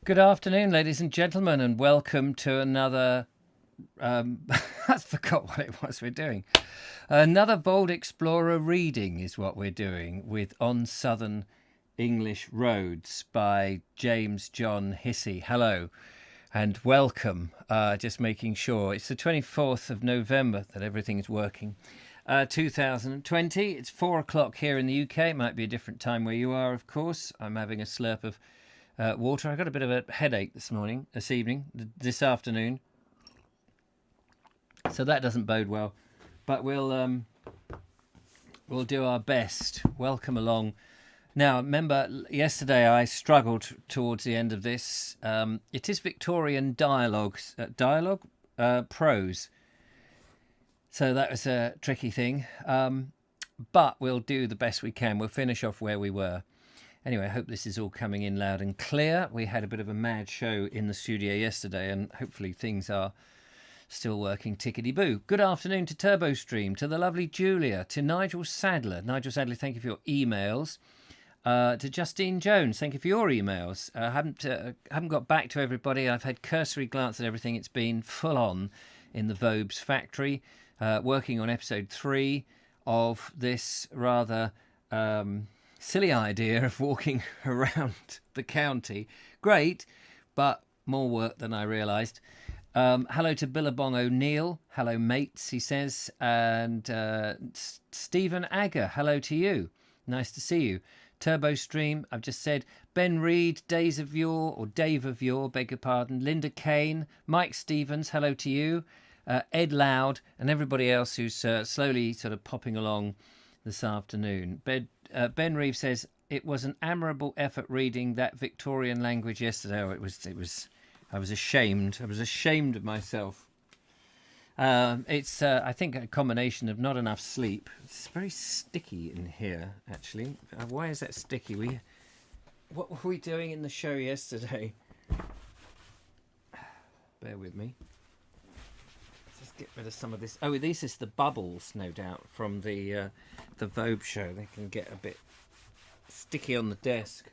Good afternoon, ladies and gentlemen, and welcome to another. I forgot what it was we're doing. Another Bold Explorer reading is what we're doing with On Southern English Roads by James John Hissey. Hello and welcome. Just making sure it's the 24th of November that everything is working. 2020. It's 4 o'clock here in the UK. It might be a different time where you are, of course. I'm having a slurp of water. I got a bit of a headache this afternoon, so that doesn't bode well. But we'll do our best. Welcome along. Now, remember, yesterday I struggled towards the end of this. It is Victorian prose, so that was a tricky thing. But we'll do the best we can. We'll finish off where we were. Anyway, I hope this is all coming in loud and clear. We had a bit of a mad show in the studio yesterday, and hopefully things are still working tickety-boo. Good afternoon to TurboStream, to the lovely Julia, to Nigel Sadler. Nigel Sadler, thank you for your emails. To Justine Jones, thank you for your emails. I haven't got back to everybody. I've had cursory glance at everything. It's been full on in the Vobes factory, working on episode 3 of this rather... silly idea of walking around the county. Great, but more work than I realised. Hello to Billabong O'Neill. Hello, mates, he says. And Stephen Agger, hello to you. Nice to see you. TurboStream, I've just said. Ben Reed, Days of Yore, or Dave of Yore, beg your pardon. Linda Kane, Mike Stevens, hello to you. Ed Loud, and everybody else who's slowly sort of popping along this afternoon. Ben Reeves says, it was an admirable effort reading that Victorian language yesterday. Oh, it was. I was ashamed. I was ashamed of myself. It's, I think, a combination of not enough sleep. It's very sticky in here, actually. Why is that sticky? What were we doing in the show yesterday? Bear with me. Let's just get rid of some of this. Oh, this is the bubbles, no doubt, from the Vogue show. They can get a bit sticky on the desk.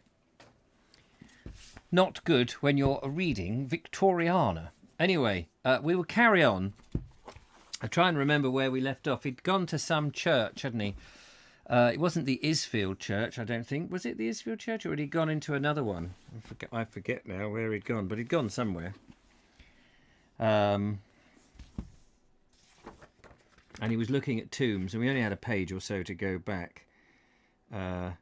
Not good when you're reading Victoriana. Anyway, we will carry on. I try and remember where we left off. He'd gone to some church, hadn't he? It wasn't the Isfield Church, I don't think. Was it the Isfield Church, or had he gone into another one? I forget now where he'd gone, but he'd gone somewhere. And he was looking at tombs, and we only had a page or so to go back. Oh,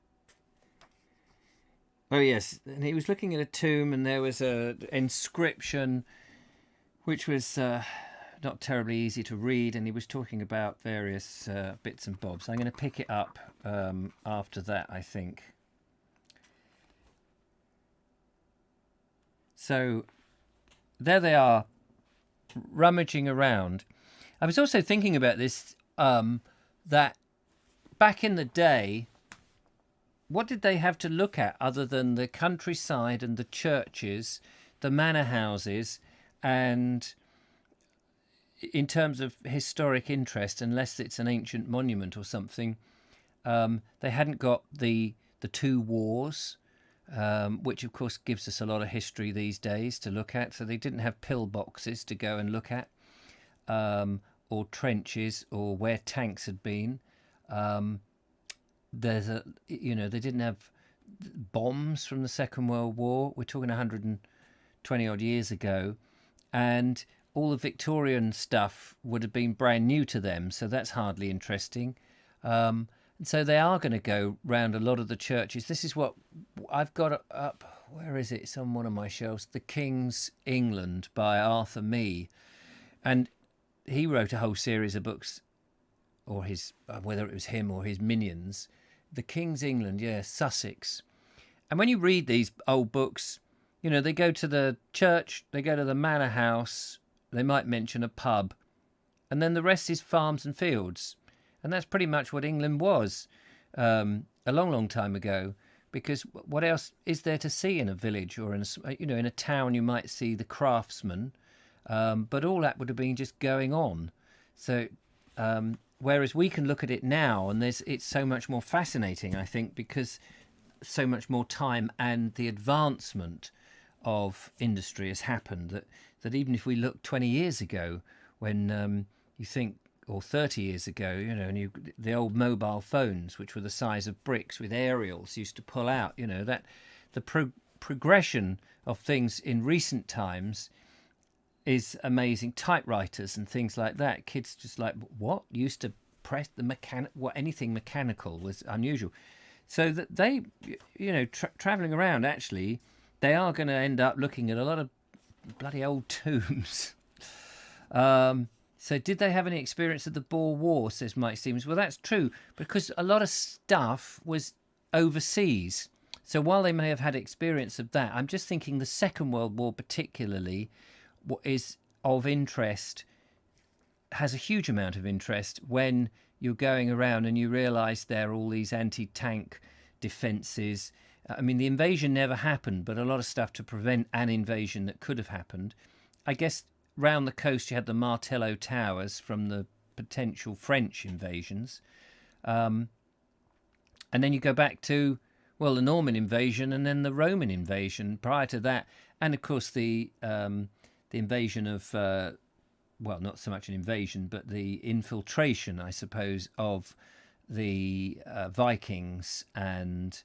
yes, and he was looking at a tomb, and there was an inscription which was not terribly easy to read, and he was talking about various bits and bobs. I'm going to pick it up after that, I think. So there they are, rummaging around. I was also thinking about this, that back in the day, what did they have to look at other than the countryside and the churches, the manor houses, and in terms of historic interest, unless it's an ancient monument or something, they hadn't got the two wars, which of course gives us a lot of history these days to look at. So they didn't have pillboxes to go and look at. Or trenches, or where tanks had been. They didn't have bombs from the Second World War. We're talking 120 odd years ago, and all the Victorian stuff would have been brand new to them. So that's hardly interesting. And so they are going to go round a lot of the churches. This is what I've got up. Where is it? It's on one of my shelves. The King's England by Arthur Mee, and he wrote a whole series of books, or his, whether it was him or his minions, The King's England, Sussex. And when you read these old books, they go to the church, they go to the manor house, they might mention a pub, and then the rest is farms and fields. And that's pretty much what England was a long, long time ago, because what else is there to see in a village or in a town? You might see the craftsman, but all that would have been just going on. So whereas we can look at it now, and it's so much more fascinating, I think, because so much more time and the advancement of industry has happened, that even if we look 20 years ago, when you think, or 30 years ago, and the old mobile phones, which were the size of bricks with aerials, used to pull out, that the progression of things in recent times is amazing. Typewriters and things like that. Kids just like, what? Used to press the anything mechanical was unusual. So that they, traveling around, actually, they are going to end up looking at a lot of bloody old tombs. So did they have any experience of the Boer War, says Mike Stevens? Well, that's true, because a lot of stuff was overseas. So while they may have had experience of that, I'm just thinking the Second World War particularly is of interest, has a huge amount of interest when you're going around and you realise there are all these anti-tank defences. I mean, the invasion never happened, but a lot of stuff to prevent an invasion that could have happened. I guess round the coast you had the Martello Towers from the potential French invasions. And then you go back to, well, the Norman invasion and then the Roman invasion prior to that. And, of course, the invasion of, well, not so much an invasion, but the infiltration, I suppose, of the Vikings and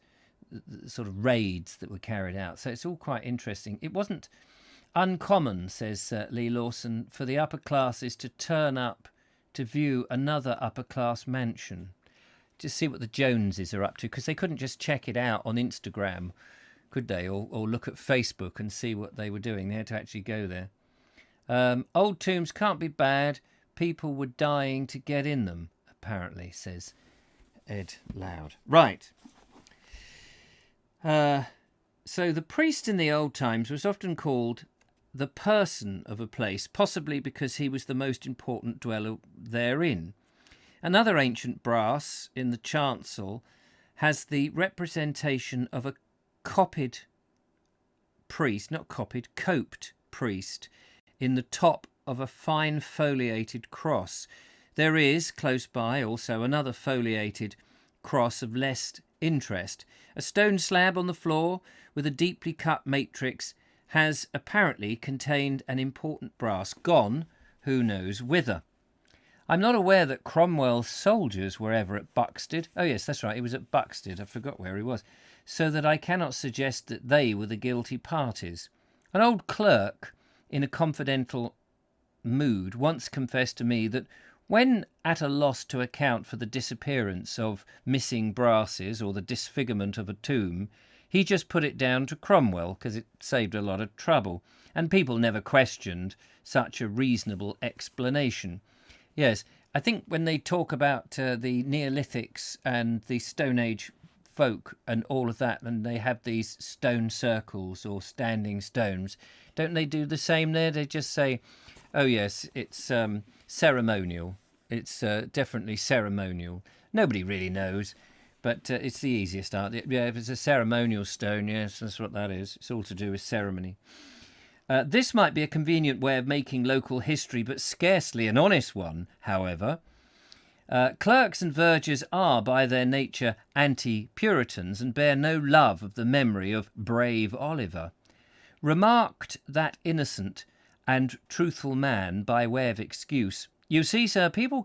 the sort of raids that were carried out. So it's all quite interesting. It wasn't uncommon, says Lee Lawson, for the upper classes to turn up to view another upper class mansion, to see what the Joneses are up to, because they couldn't just check it out on Instagram, could they, or look at Facebook and see what they were doing. They had to actually go there. Old tombs can't be bad. People were dying to get in them, apparently, says Ed Loud. Right. So the priest in the old times was often called the person of a place, possibly because he was the most important dweller therein. Another ancient brass in the chancel has the representation of a coped priest in the top of a fine foliated cross. There is, close by, also another foliated cross of less interest. A stone slab on the floor with a deeply cut matrix has apparently contained an important brass, gone who knows whither. I'm not aware that Cromwell's soldiers were ever at Buxted. Oh yes, that's right, he was at Buxted. I forgot where he was. So that I cannot suggest that they were the guilty parties. An old clerk, in a confidential mood, once confessed to me that when at a loss to account for the disappearance of missing brasses or the disfigurement of a tomb, he just put it down to Cromwell because it saved a lot of trouble, and people never questioned such a reasonable explanation. Yes, I think when they talk about the Neolithics and the Stone Age folk and all of that, and they have these stone circles or standing stones, don't they do the same there? They just say, oh yes, it's ceremonial. It's definitely ceremonial. Nobody really knows, but it's the easiest art. Yeah, if it's a ceremonial stone, yes, that's what that is. It's all to do with ceremony. This might be a convenient way of making local history, but scarcely an honest one, however. Clerks and vergers are, by their nature, anti-Puritans and bear no love of the memory of brave Oliver. Remarked that innocent and truthful man by way of excuse, You see, sir, people who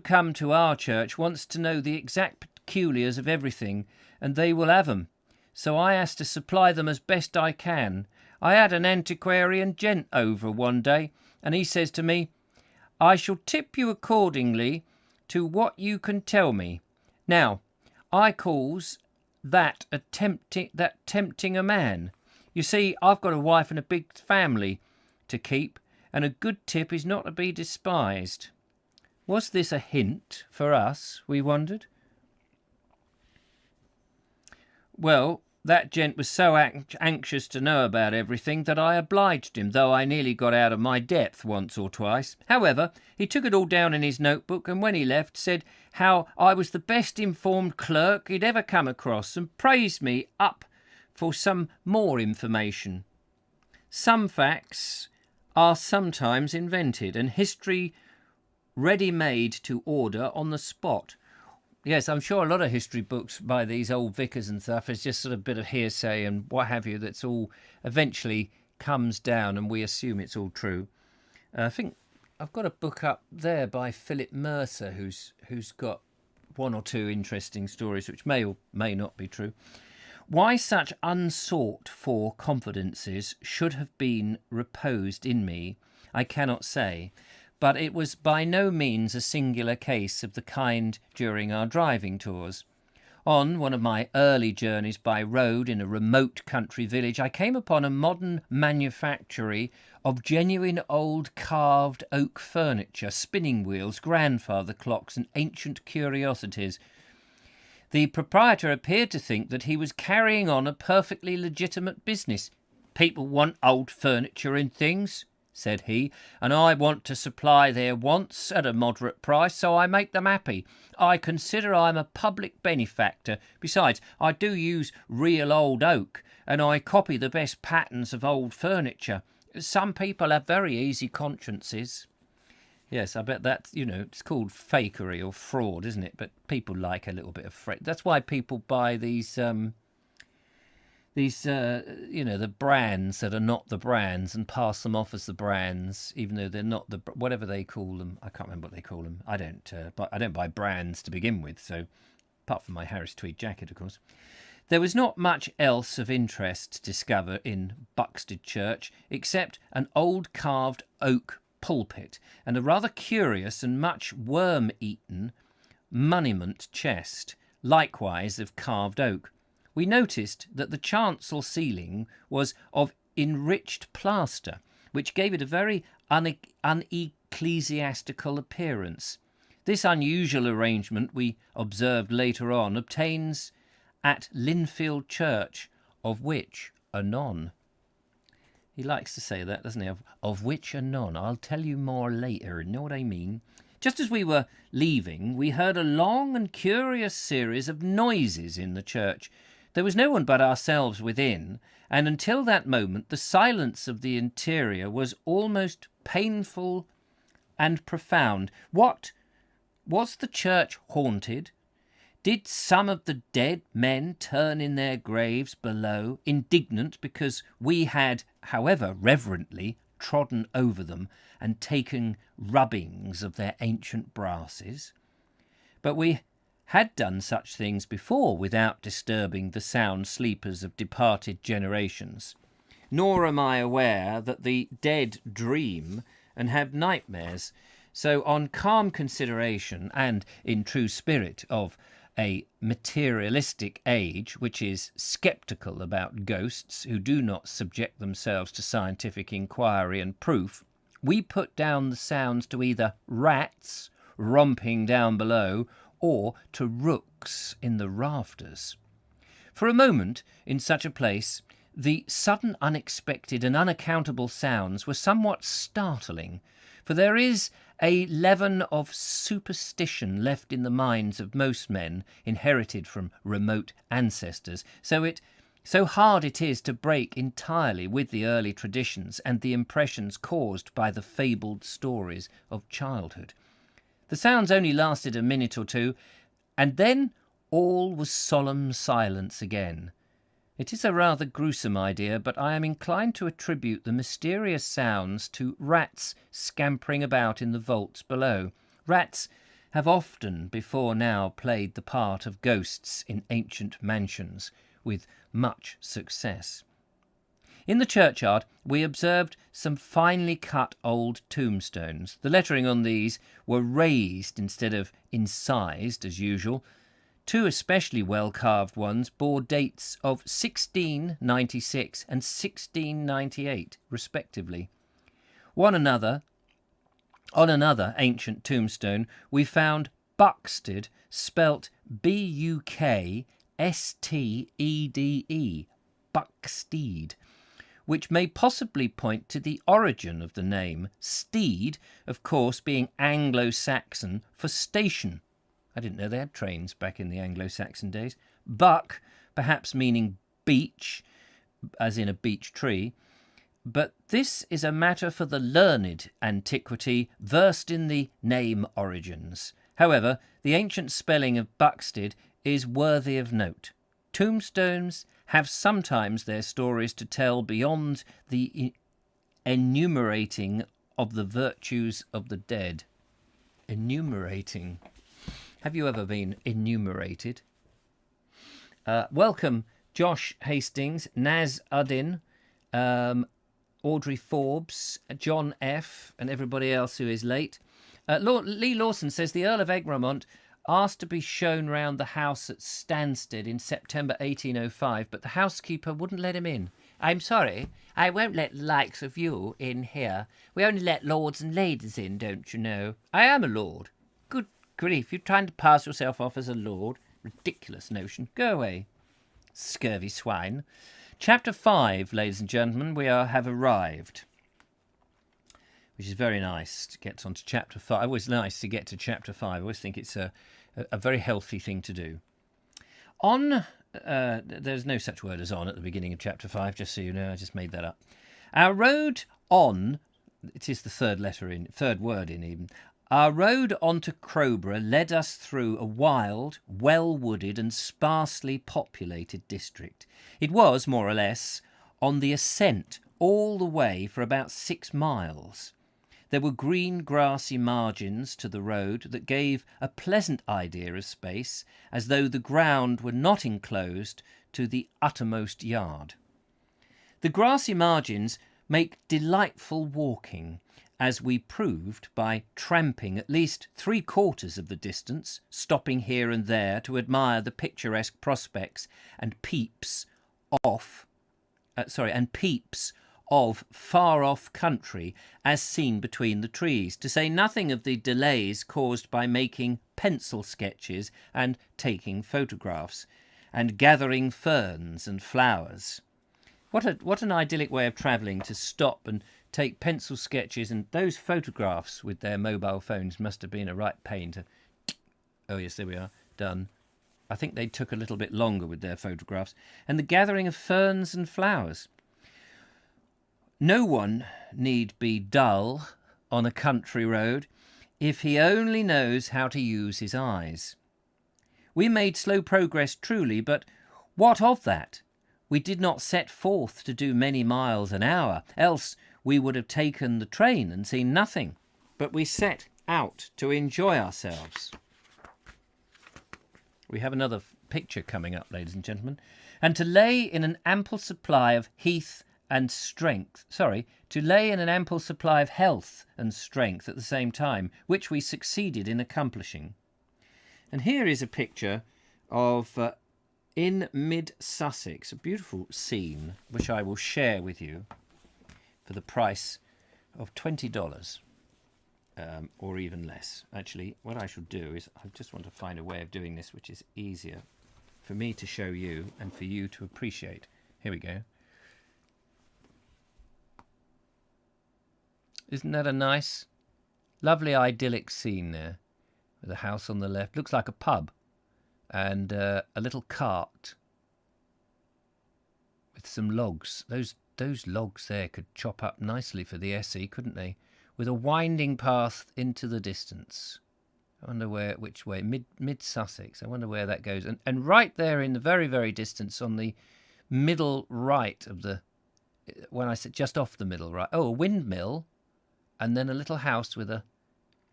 come to our church wants to know the exact peculiars of everything, and they will have 'em. So I has to supply them as best I can. I had an antiquarian gent over one day, and he says to me, I shall tip you accordingly to what you can tell me. Now, I calls that tempting a man. You see, I've got a wife and a big family to keep, and a good tip is not to be despised. Was this a hint for us, we wondered? Well, that gent was so anxious to know about everything that I obliged him, though I nearly got out of my depth once or twice. However, he took it all down in his notebook, and when he left said how I was the best informed clerk he'd ever come across, and praised me up for some more information. Some facts are sometimes invented, and history ready-made to order on the spot. Yes, I'm sure a lot of history books by these old vicars and stuff is just sort of a bit of hearsay and what have you that's all eventually comes down and we assume it's all true. I think I've got a book up there by Philip Mercer who's got one or two interesting stories which may or may not be true. Why such unsought for confidences should have been reposed in me, I cannot say, but it was by no means a singular case of the kind during our driving tours. On one of my early journeys by road in a remote country village, I came upon a modern manufactory of genuine old carved oak furniture, spinning wheels, grandfather clocks, and ancient curiosities. The proprietor appeared to think that he was carrying on a perfectly legitimate business. "People want old furniture and things," said he, "and I want to supply their wants at a moderate price, so I make them happy. I consider I'm a public benefactor. Besides, I do use real old oak, and I copy the best patterns of old furniture. Some people have very easy consciences." Yes, I bet that's, it's called fakery or fraud, isn't it? But people like a little bit of That's why people buy these the brands that are not the brands and pass them off as the brands, even though they're not whatever they call them. I can't remember what they call them. I don't buy brands to begin with, so apart from my Harris tweed jacket, of course. There was not much else of interest to discover in Buxted Church except an old carved oak pulpit and a rather curious and much worm-eaten monument chest, likewise of carved oak. We noticed that the chancel ceiling was of enriched plaster, which gave it a very unecclesiastical appearance. This unusual arrangement, we observed later on, obtains at Linfield Church, of which anon. He likes to say that, doesn't he? Of which anon. I'll tell you more later, you know what I mean? Just as we were leaving, we heard a long and curious series of noises in the church. There was no one but ourselves within, and until that moment the silence of the interior was almost painful and profound. What? Was the church haunted? Did some of the dead men turn in their graves below, indignant because we had, however reverently, trodden over them and taken rubbings of their ancient brasses? But we had done such things before without disturbing the sound sleepers of departed generations. Nor am I aware that the dead dream and have nightmares. So on calm consideration and in true spirit of a materialistic age which is sceptical about ghosts who do not subject themselves to scientific inquiry and proof, we put down the sounds to either rats romping down below or to rooks in the rafters. For a moment, in such a place, the sudden unexpected and unaccountable sounds were somewhat startling, for there is a leaven of superstition left in the minds of most men, inherited from remote ancestors, so hard it is to break entirely with the early traditions and the impressions caused by the fabled stories of childhood. The sounds only lasted a minute or two, and then all was solemn silence again. It is a rather gruesome idea, but I am inclined to attribute the mysterious sounds to rats scampering about in the vaults below. Rats have often before now played the part of ghosts in ancient mansions, with much success. In the churchyard we observed some finely cut old tombstones. The lettering on these were raised instead of incised as usual. Two especially well-carved ones bore dates of 1696 and 1698, respectively. On another ancient tombstone we found Buxted, spelt Buksted, Buxted, which may possibly point to the origin of the name, steed, of course, being Anglo-Saxon for station. I didn't know they had trains back in the Anglo-Saxon days. Buck, perhaps meaning beech, as in a beech tree. But this is a matter for the learned antiquity, versed in the name origins. However, the ancient spelling of Buxted is worthy of note. Tombstones have sometimes their stories to tell beyond the enumerating of the virtues of the dead. Enumerating. Have you ever been enumerated? Welcome, Josh Hastings, Naz Uddin, Audrey Forbes, John F., and everybody else who is late. Lee Lawson says the Earl of Egremont asked to be shown round the house at Stansted in September 1805, but the housekeeper wouldn't let him in. I'm sorry, I won't let the likes of you in here. We only let lords and ladies in, don't you know? I am a lord. Good grief, you're trying to pass yourself off as a lord. Ridiculous notion. Go away, scurvy swine. Chapter 5, ladies and gentlemen, we have arrived. Which is very nice to get on to chapter 5. Always nice to get to chapter 5. I always think it's a very healthy thing to do. There's no such word as on at the beginning of chapter 5, just so you know. I just made that up. Our road on, it is the third word in even. Our road on to Crowborough led us through a wild, well-wooded and sparsely populated district. It was, more or less, on the ascent all the way for about 6 miles. There were green grassy margins to the road that gave a pleasant idea of space, as though the ground were not enclosed to the uttermost yard. The grassy margins make delightful walking, as we proved by tramping at least 3/4 of the distance, stopping here and there to admire the picturesque prospects and peeps of far-off country as seen between the trees, to say nothing of the delays caused by making pencil sketches and taking photographs, and gathering ferns and flowers. What an idyllic way of travelling, to stop and take pencil sketches, and those photographs with their mobile phones must have been a right pain to... Oh yes, there we are, done. I think they took a little bit longer with their photographs. And the gathering of ferns and flowers. No one need be dull on a country road if he only knows how to use his eyes. We made slow progress truly, but what of that? We did not set forth to do many miles an hour, else we would have taken the train and seen nothing. But we set out to enjoy ourselves. We have another picture coming up, ladies and gentlemen. And to lay in an ample supply of health and strength, to lay in an ample supply of health and strength at the same time, which we succeeded in accomplishing. And here is a picture of in mid-Sussex, a beautiful scene, which I will share with you for the price of $20, or even less. Actually, what I should do is, I just want to find a way of doing this which is easier for me to show you and for you to appreciate. Here we go. Isn't that a nice, lovely, idyllic scene there? With a house on the left. Looks like a pub. And a little cart with some logs. Those logs there could chop up nicely for the Hissey, couldn't they? With a winding path into the distance. I wonder which way. Mid Sussex. I wonder where that goes. And right there in the very, very distance, on the middle right of the... When I said just off the middle right... Oh, a windmill. And then a little house with a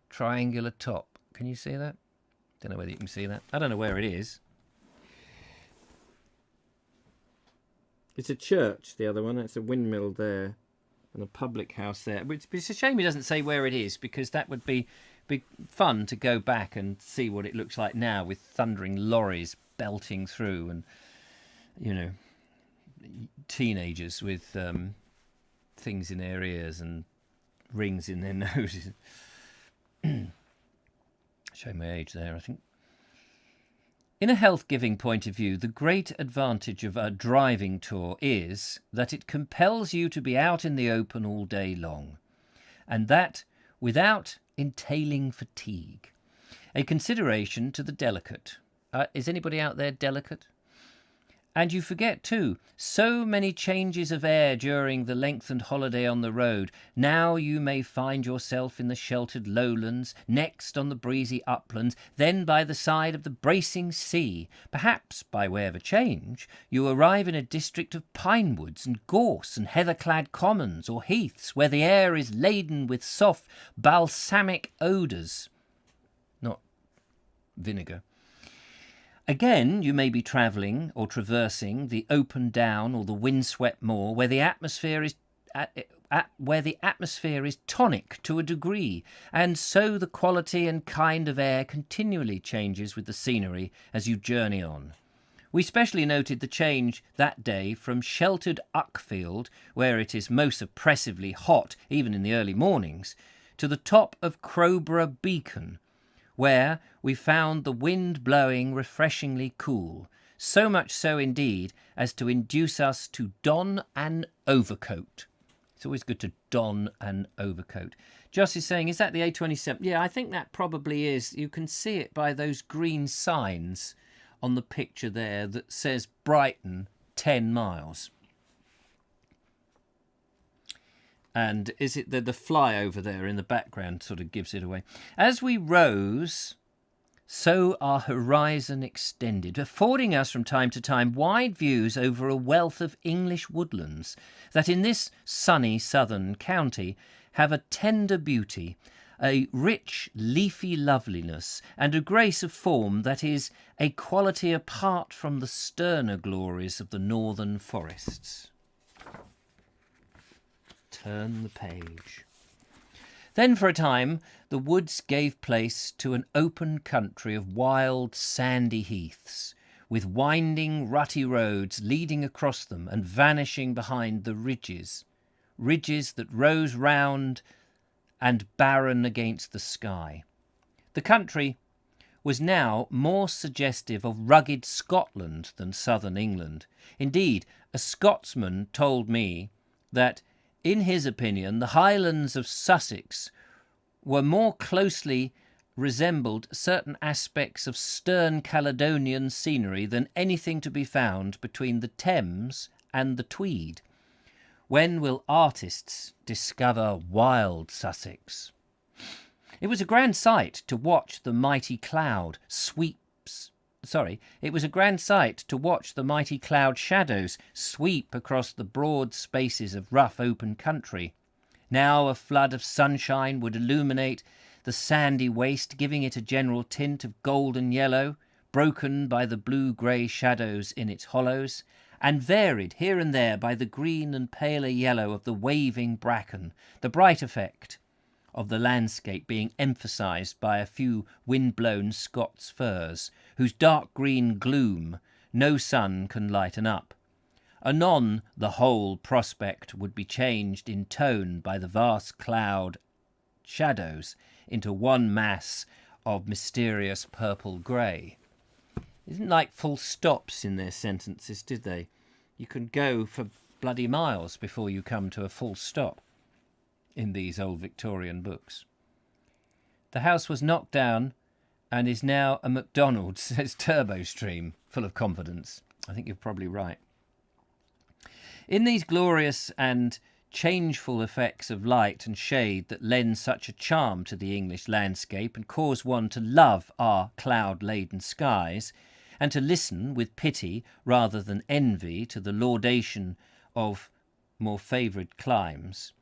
triangular top. Can you see that? Don't know whether you can see that. I don't know where it is. It's a church, the other one. It's a windmill there. And a public house there. It's a shame he doesn't say where it is, because that would be fun to go back and see what it looks like now, with thundering lorries belting through and, you know, teenagers with things in their ears and rings in their noses. Show my age there, I think. In a health-giving point of view, the great advantage of a driving tour is that it compels you to be out in the open all day long, and that without entailing fatigue. A consideration to the delicate. Is anybody out there delicate? And you forget too, so many changes of air during the lengthened holiday on the road. Now you may find yourself in the sheltered lowlands, next on the breezy uplands, then by the side of the bracing sea. Perhaps, by way of a change, you arrive in a district of pine woods and gorse and heather-clad commons or heaths, where the air is laden with soft balsamic odours. Not vinegar. Again, you may be travelling or traversing the open down or the windswept moor, where the atmosphere is tonic to a degree, and so the quality and kind of air continually changes with the scenery as you journey on. We specially noted the change that day from sheltered Uckfield, where it is most oppressively hot even in the early mornings, to the top of Crowborough Beacon, where we found the wind blowing refreshingly cool, so much so indeed as to induce us to don an overcoat. It's always good to don an overcoat. Joss is saying, is that the A27? Yeah, I think that probably is. You can see it by those green signs on the picture there that says Brighton 10 miles. And is it the flyover there in the background sort of gives it away? As we rose, so our horizon extended, affording us from time to time wide views over a wealth of English woodlands that in this sunny southern county have a tender beauty, a rich leafy loveliness, and a grace of form that is a quality apart from the sterner glories of the northern forests. Turn the page. Then for a time the woods gave place to an open country of wild sandy heaths, with winding rutty roads leading across them and vanishing behind the ridges that rose round and barren against the sky. The country was now more suggestive of rugged Scotland than southern England. Indeed, a Scotsman told me that in his opinion, the Highlands of Sussex were more closely resembled certain aspects of stern Caledonian scenery than anything to be found between the Thames and the Tweed. When will artists discover wild Sussex? It was a grand sight to watch the mighty cloud shadows sweep across the broad spaces of rough open country. Now a flood of sunshine would illuminate the sandy waste, giving it a general tint of golden yellow, broken by the blue-grey shadows in its hollows, and varied here and there by the green and paler yellow of the waving bracken, the bright effect of the landscape being emphasised by a few wind-blown Scots firs, whose dark green gloom no sun can lighten up. Anon the whole prospect would be changed in tone by the vast cloud shadows into one mass of mysterious purple-grey. Isn't like full stops in their sentences, did they? You can go for bloody miles before you come to a full stop in these old Victorian books. The house was knocked down and is now a McDonald's, says TurboStream, full of confidence. I think you're probably right. In these glorious and changeful effects of light and shade that lend such a charm to the English landscape and cause one to love our cloud-laden skies, and to listen with pity rather than envy to the laudation of more favoured climes.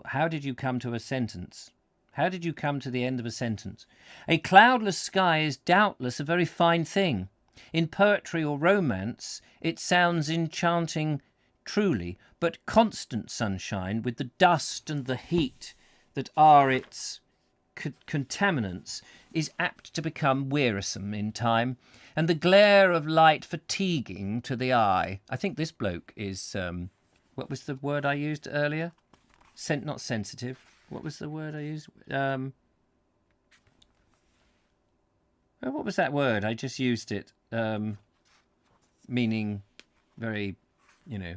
How did you come to a sentence? How did you come to the end of a sentence? A cloudless sky is doubtless a very fine thing. In poetry or romance, it sounds enchanting truly, but constant sunshine with the dust and the heat that are its contaminants is apt to become wearisome in time, and the glare of light fatiguing to the eye. I think this bloke is, what was the word I used earlier? Not sensitive. What was the word I used? What was that word? I just used it. Meaning very, I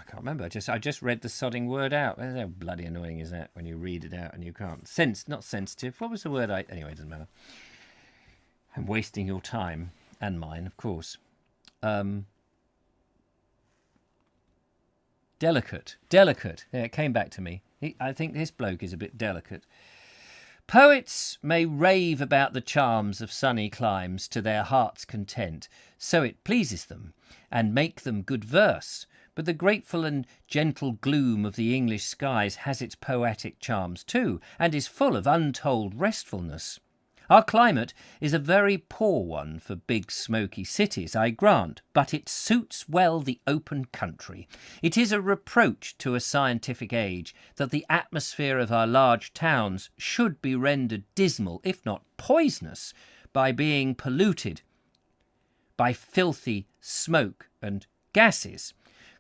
can't remember. I just read the sodding word out. How bloody annoying is that when you read it out and you can't? Not sensitive. What was the word anyway, it doesn't matter. I'm wasting your time and mine, of course. Delicate. Yeah, it came back to me. I think this bloke is a bit delicate. Poets may rave about the charms of sunny climes to their heart's content, so it pleases them, and make them good verse. But the grateful and gentle gloom of the English skies has its poetic charms too, and is full of untold restfulness. Our climate is a very poor one for big smoky cities, I grant, but it suits well the open country. It is a reproach to a scientific age that the atmosphere of our large towns should be rendered dismal, if not poisonous, by being polluted by filthy smoke and gases.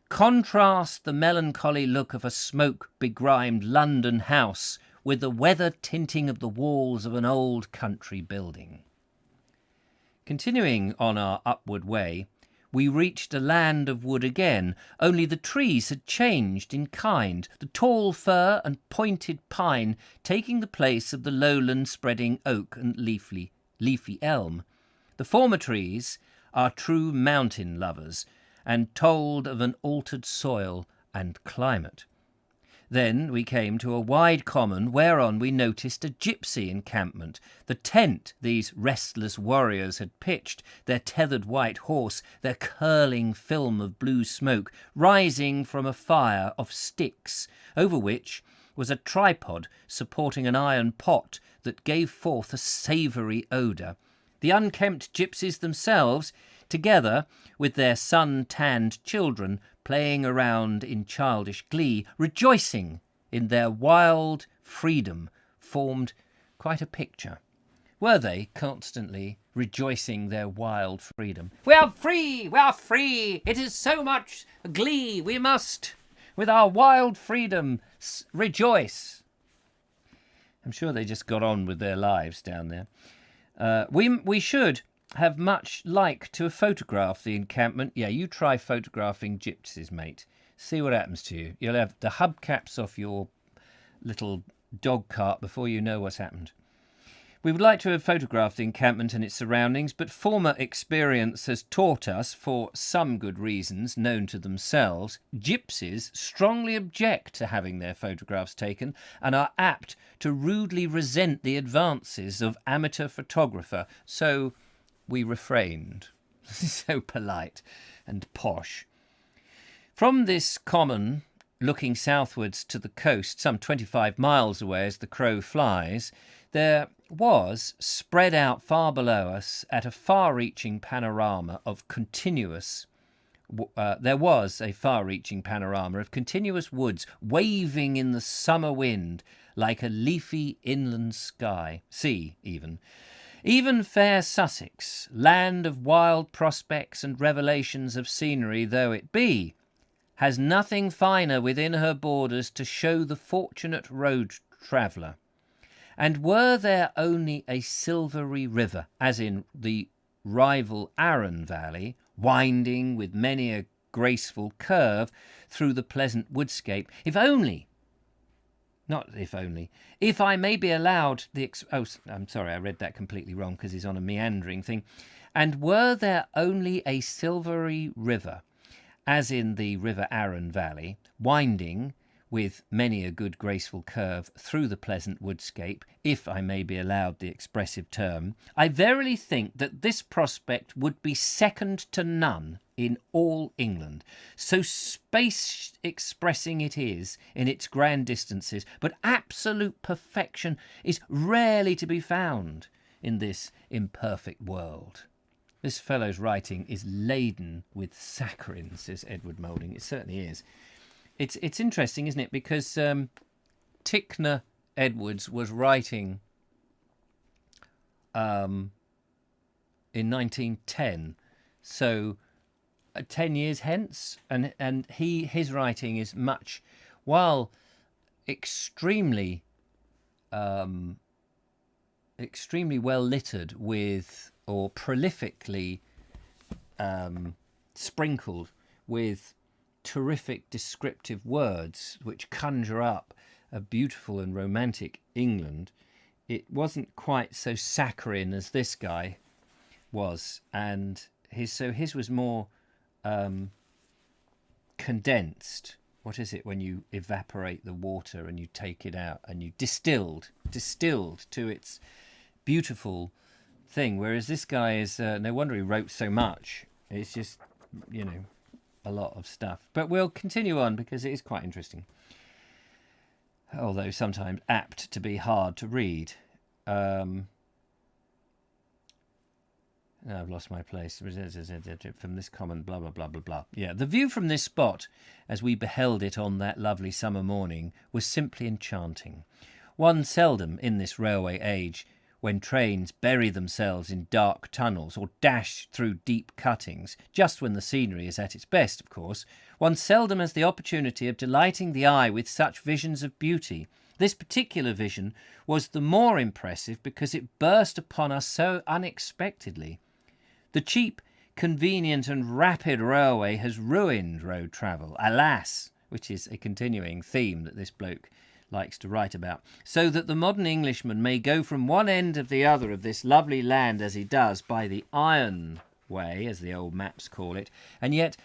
Contrast the melancholy look of a smoke-begrimed London house with the weather tinting of the walls of an old country building. Continuing on our upward way, we reached a land of wood again, only the trees had changed in kind, the tall fir and pointed pine taking the place of the lowland spreading oak and leafy elm. The former trees are true mountain lovers, and told of an altered soil and climate. Then we came to a wide common whereon we noticed a gypsy encampment. The tent these restless warriors had pitched, their tethered white horse, their curling film of blue smoke, rising from a fire of sticks, over which was a tripod supporting an iron pot that gave forth a savoury odour. The unkempt gypsies themselves, together with their sun-tanned children, playing around in childish glee, rejoicing in their wild freedom, formed quite a picture. Were they constantly rejoicing their wild freedom? We are free! We are free! It is so much glee! We must, with our wild freedom, rejoice! I'm sure they just got on with their lives down there. We should have much like to photograph the encampment. Yeah, you try photographing gypsies, mate. See what happens to you. You'll have the hubcaps off your little dog cart before you know what's happened. We would like to have photographed the encampment and its surroundings, but former experience has taught us, for some good reasons known to themselves, gypsies strongly object to having their photographs taken and are apt to rudely resent the advances of amateur photographer. So we refrained. So polite and posh. From this common, looking southwards to the coast, some 25 miles away as the crow flies, there was, spread out far below us at a far-reaching panorama of continuous woods waving in the summer wind like a leafy inland sea even. Even fair Sussex, land of wild prospects and revelations of scenery though it be, has nothing finer within her borders to show the fortunate road traveller. And were there only a silvery river, as in the rival Arun Valley, winding with many a graceful curve through the pleasant woodscape, if I may be allowed I'm sorry, I read that completely wrong because he's on a meandering thing. And were there only a silvery river, as in the river Arun Valley, winding with many a good graceful curve through the pleasant woodscape, if I may be allowed the expressive term, I verily think that this prospect would be second to none in all England. So space expressing it is in its grand distances, but absolute perfection is rarely to be found in this imperfect world. This fellow's writing is laden with saccharine, says Edward Moulding. It certainly is. It's interesting, isn't it? Because Tickner Edwards was writing in 1910, so 10 years hence, and his writing is much, while extremely well littered with, or prolifically sprinkled with terrific descriptive words which conjure up a beautiful and romantic England. It wasn't quite so saccharine as this guy, was, and his was more condensed. What is it when you evaporate the water and you take it out and you distilled to its beautiful thing, whereas this guy is no wonder he wrote so much. It's just, you know, a lot of stuff. But we'll continue on because it is quite interesting, although sometimes apt to be hard to read. I've lost my place. From this common blah, blah, blah, blah, blah. Yeah, the view from this spot, as we beheld it on that lovely summer morning, was simply enchanting. One seldom, in this railway age, when trains bury themselves in dark tunnels or dash through deep cuttings, just when the scenery is at its best, of course, one seldom has the opportunity of delighting the eye with such visions of beauty. This particular vision was the more impressive because it burst upon us so unexpectedly. The cheap, convenient and rapid railway has ruined road travel, alas, which is a continuing theme that this bloke likes to write about, so that the modern Englishman may go from one end of the other of this lovely land as he does by the iron way, as the old maps call it, and yet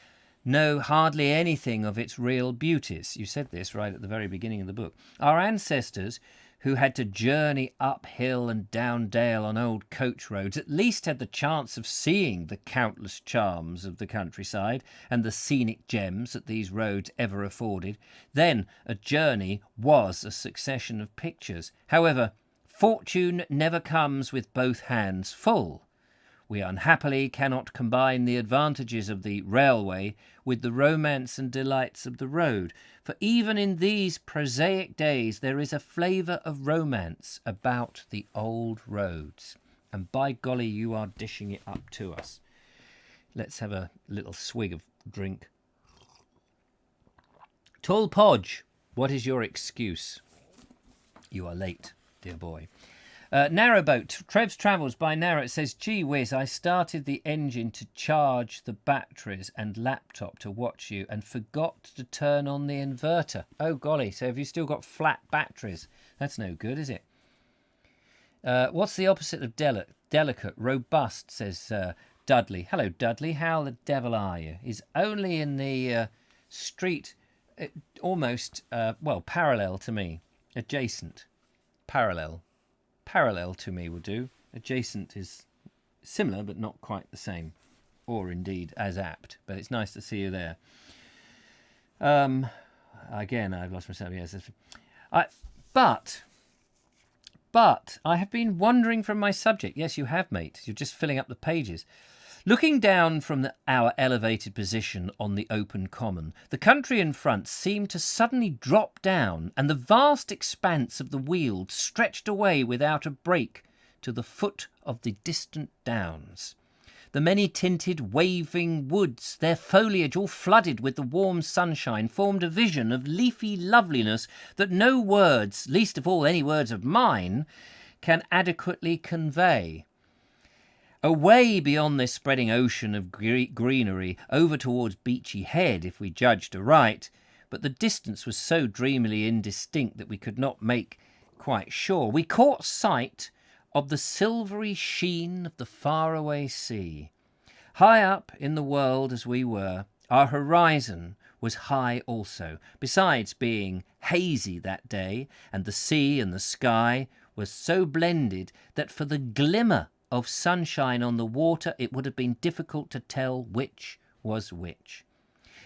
know hardly anything of its real beauties. You said this right at the very beginning of the book. Our ancestors, who had to journey uphill and down dale on old coach roads, at least had the chance of seeing the countless charms of the countryside and the scenic gems that these roads ever afforded. Then a journey was a succession of pictures. However, fortune never comes with both hands full. We unhappily cannot combine the advantages of the railway with the romance and delights of the road, for even in these prosaic days there is a flavour of romance about the old roads. And by golly, you are dishing it up to us. Let's have a little swig of drink. Tall Podge, what is your excuse? You are late, dear boy. Narrowboat, Trev's Travels by Narrow. It says, gee whiz, I started the engine to charge the batteries and laptop to watch you and forgot to turn on the inverter. Oh, golly. So have you still got flat batteries? That's no good, is it? What's the opposite of delicate? Robust, says Dudley. Hello, Dudley. How the devil are you? He's only in the street, almost, parallel to me. Adjacent. Parallel to me will do. Adjacent is similar, but not quite the same. Or indeed as apt. But it's nice to see you there. Again, I've lost myself. Yes. But I have been wandering from my subject. Yes, you have, mate. You're just filling up the pages. Looking down from our elevated position on the open common, the country in front seemed to suddenly drop down, and the vast expanse of the weald stretched away without a break to the foot of the distant downs. The many-tinted, waving woods, their foliage all flooded with the warm sunshine, formed a vision of leafy loveliness that no words, least of all any words of mine, can adequately convey. Away beyond this spreading ocean of greenery, over towards Beachy Head, if we judged aright, but the distance was so dreamily indistinct that we could not make quite sure. We caught sight of the silvery sheen of the faraway sea. High up in the world as we were, our horizon was high also, besides being hazy that day, and the sea and the sky was so blended that for the glimmer of sunshine on the water, it would have been difficult to tell which was which.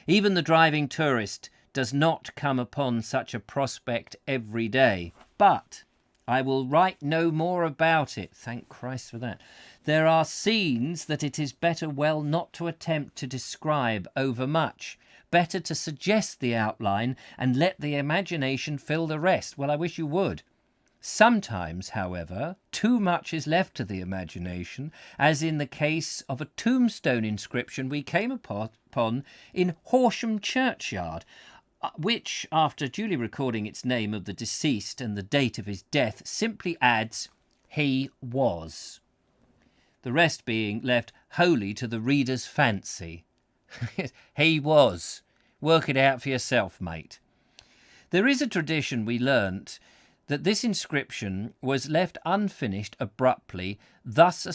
Even the driving tourist does not come upon such a prospect every day. But I will write no more about it. Thank Christ for that. There are scenes that it is better well not to attempt to describe overmuch. Better to suggest the outline and let the imagination fill the rest. Well, I wish you would. Sometimes, however, too much is left to the imagination, as in the case of a tombstone inscription we came upon in Horsham churchyard, which, after duly recording its name of the deceased and the date of his death, simply adds, "He was," the rest being left wholly to the reader's fancy. He was. Work it out for yourself, mate. There is a tradition, we learnt, that this inscription was left unfinished abruptly, thus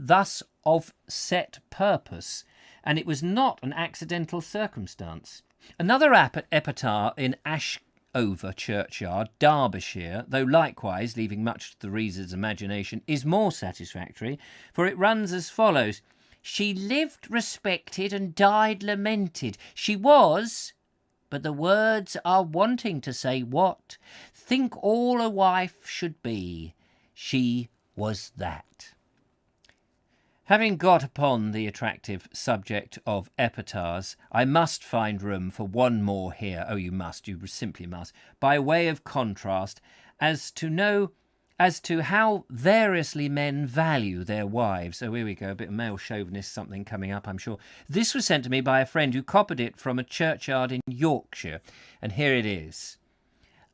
thus of set purpose, and it was not an accidental circumstance. Another epitaph in Ashover churchyard, Derbyshire, though likewise leaving much to the reader's imagination, is more satisfactory, for it runs as follows. She lived respected and died lamented. She was, but the words are wanting to say what. Think all a wife should be. She was that. Having got upon the attractive subject of epitaphs, I must find room for one more here. Oh, you simply must, by way of contrast, as to how variously men value their wives. Oh, here we go, a bit of male chauvinist something coming up, I'm sure. This was sent to me by a friend who copied it from a churchyard in Yorkshire, and here it is.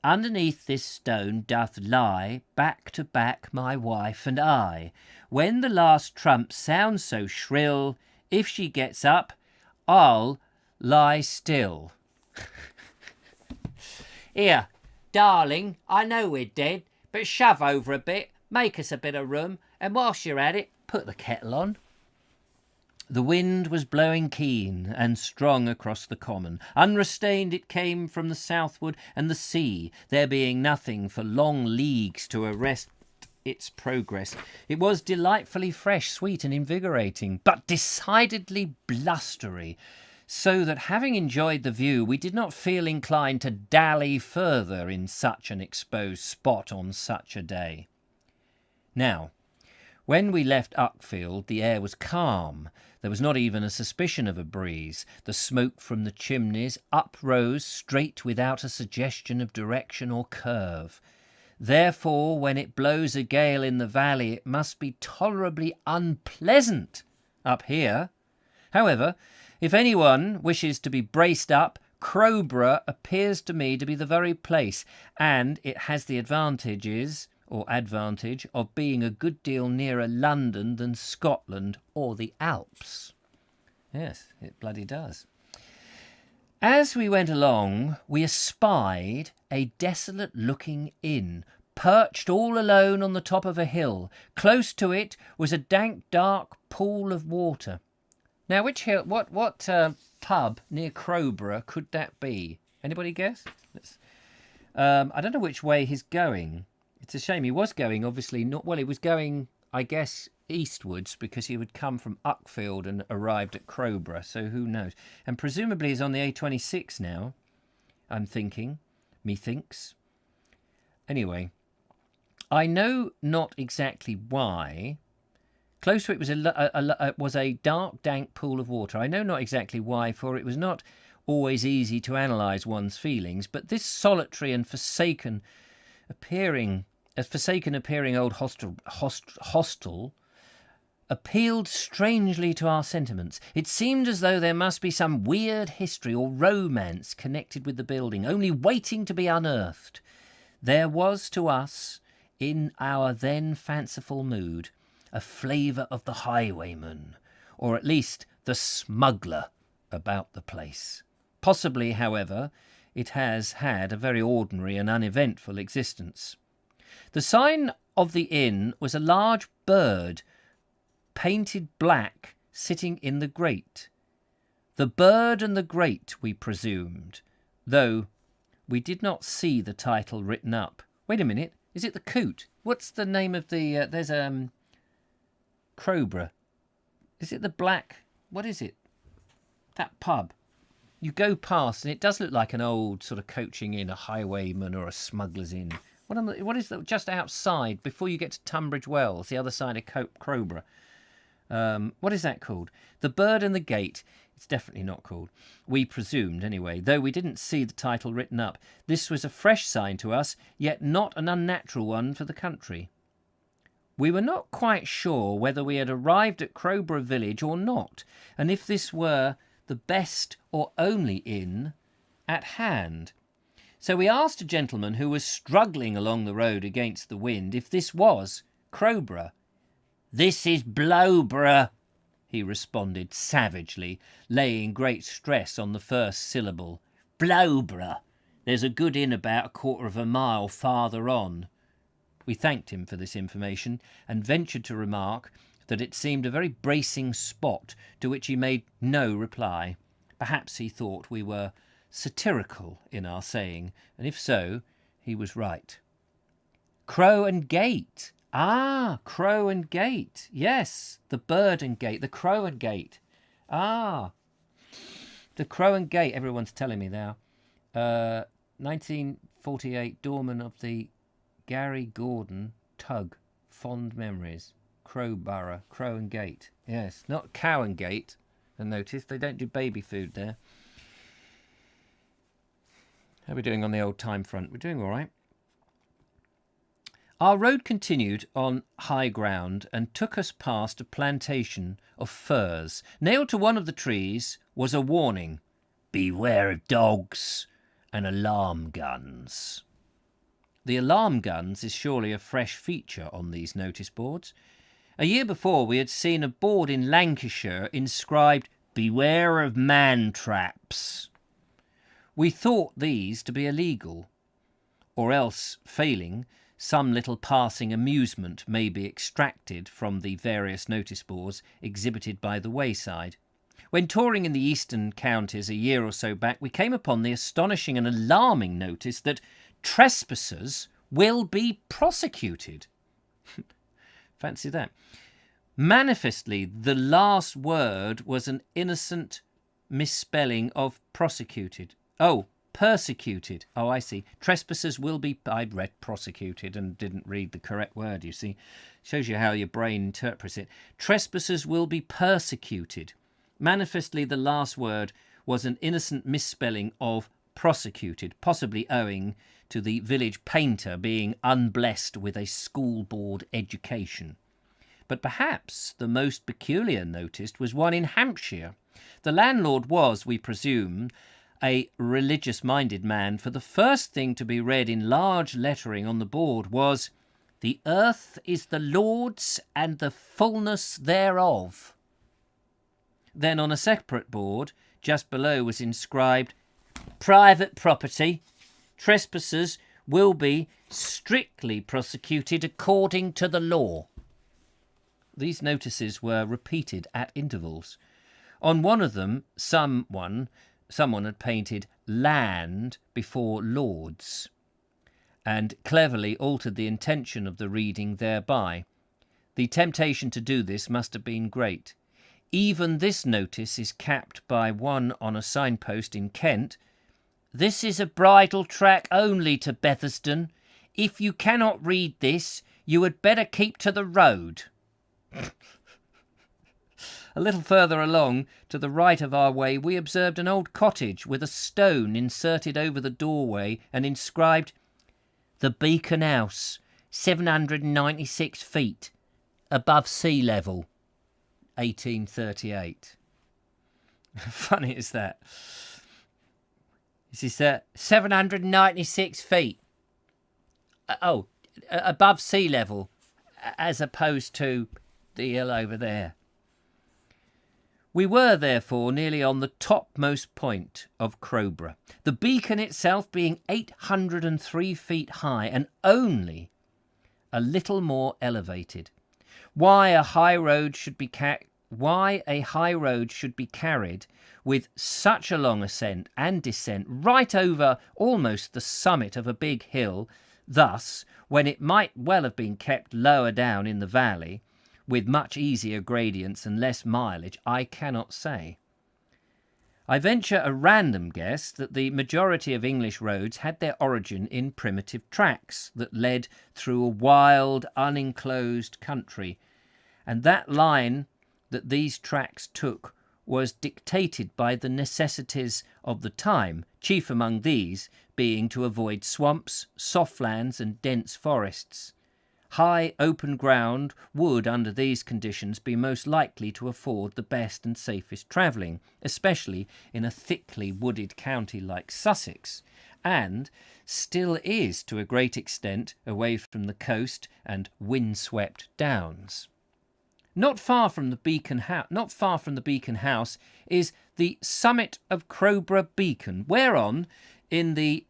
Underneath this stone doth lie, back to back, my wife and I. When the last trump sounds so shrill, if she gets up, I'll lie still. Here, darling, I know we're dead, but shove over a bit, make us a bit of room, and whilst you're at it, put the kettle on. The wind was blowing keen and strong across the common. Unrestrained it came from the southward, and the sea, there being nothing for long leagues to arrest its progress. It was delightfully fresh, sweet, and invigorating, but decidedly blustery, so that having enjoyed the view, we did not feel inclined to dally further in such an exposed spot on such a day. Now, when we left Uckfield, the air was calm. There was not even a suspicion of a breeze. The smoke from the chimneys uprose straight without a suggestion of direction or curve. Therefore, when it blows a gale in the valley, it must be tolerably unpleasant up here. However, if anyone wishes to be braced up, Crowborough appears to me to be the very place, and it has the advantage of being a good deal nearer London than Scotland or the Alps. Yes, it bloody does. As we went along, we espied a desolate-looking inn, perched all alone on the top of a hill. Close to it was a dank, dark pool of water. Now, which hill? What pub near Crowborough could that be? Anybody guess? I don't know which way he's going. It's a shame. He was going, obviously, he was going, I guess, eastwards, because he would come from Uckfield and arrived at Crowborough, so who knows. And presumably he's on the A26 now, I'm thinking, methinks. Anyway, I know not exactly why. Close to it was a dark, dank pool of water. I know not exactly why, for it was not always easy to analyse one's feelings, but this solitary and forsaken appearing old hostel appealed strangely to our sentiments. It seemed as though there must be some weird history or romance connected with the building, only waiting to be unearthed. There was to us, in our then fanciful mood, a flavour of the highwayman, or at least the smuggler, about the place. Possibly, however, it has had a very ordinary and uneventful existence. The sign of the inn was a large bird, painted black, sitting in the grate. The bird and the grate, we presumed, though we did not see the title written up. Wait a minute, is it the Coot? What's the name of the... there's Crowborough. Is it the Black... What is it? That pub. You go past and it does look like an old sort of coaching inn, a highwayman or a smuggler's inn. What is that just outside before you get to Tunbridge Wells, the other side of Crowborough? What is that called? The Bird and the Gate. It's definitely not called. We presumed, anyway, though we didn't see the title written up. This was a fresh sign to us, yet not an unnatural one for the country. We were not quite sure whether we had arrived at Crowborough village or not, and if this were the best or only inn at hand. So we asked a gentleman who was struggling along the road against the wind if this was Crowborough. "This is Blowborough," he responded savagely, laying great stress on the first syllable. "Blowborough. There's a good inn about a quarter of a mile farther on." We thanked him for this information and ventured to remark, that it seemed a very bracing spot, to which he made no reply. Perhaps he thought we were satirical in our saying, and if so, he was right. Crow and Gate. Ah, Crow and Gate. Yes, the bird and gate, the crow and gate. Ah, the Crow and Gate, everyone's telling me now. 1948, doorman of the Gary Gordon tug. Fond memories. Crowborough, Crow and Gate. Yes, not Cow and Gate. I noticed they don't do baby food there. How are we doing on the old time front? We're doing all right. Our road continued on high ground and took us past a plantation of firs. Nailed to one of the trees was a warning: beware of dogs and alarm guns. The alarm guns is surely a fresh feature on these notice boards. A year before we had seen a board in Lancashire inscribed, beware of man traps. We thought these to be illegal, or else, failing, some little passing amusement may be extracted from the various notice boards exhibited by the wayside. When touring in the eastern counties a year or so back, we came upon the astonishing and alarming notice that trespassers will be prosecuted. Fancy that. Manifestly, the last word was an innocent misspelling of prosecuted. Oh, persecuted. Oh, I see. Trespassers will be... I'd read prosecuted and didn't read the correct word, you see. Shows you how your brain interprets it. Trespassers will be persecuted. Manifestly, the last word was an innocent misspelling of prosecuted, possibly owing to the village painter being unblessed with a school board education. But perhaps the most peculiar noticed was one in Hampshire. The landlord was, we presume, a religious-minded man, for the first thing to be read in large lettering on the board was, "The earth is the Lord's and the fullness thereof." Then on a separate board, just below, was inscribed, "Private property. Trespassers will be strictly prosecuted according to the law." These notices were repeated at intervals. On one of them, someone had painted "land" before "lords," and cleverly altered the intention of the reading thereby. The temptation to do this must have been great. Even this notice is capped by one on a signpost in Kent. "This is a bridle track only to Betherston. If you cannot read this, you had better keep to the road." A little further along, to the right of our way, we observed an old cottage with a stone inserted over the doorway and inscribed, "The Beacon House, 796 feet, above sea level, 1838. Funny is that. This is 796 feet. Above sea level, as opposed to the hill over there. We were, therefore, nearly on the topmost point of Crowborough, the beacon itself being 803 feet high and only a little more elevated. Why a high road should be carried with such a long ascent and descent right over almost the summit of a big hill, thus, when it might well have been kept lower down in the valley, with much easier gradients and less mileage, I cannot say. I venture a random guess that the majority of English roads had their origin in primitive tracks that led through a wild, unenclosed country, and that line that these tracks took was dictated by the necessities of the time, chief among these being to avoid swamps, soft lands and dense forests. High open ground would, under these conditions, be most likely to afford the best and safest travelling, especially in a thickly wooded county like Sussex, and still is to a great extent away from the coast and windswept downs. Not far from the beacon house is the summit of Crowborough Beacon, whereon, in the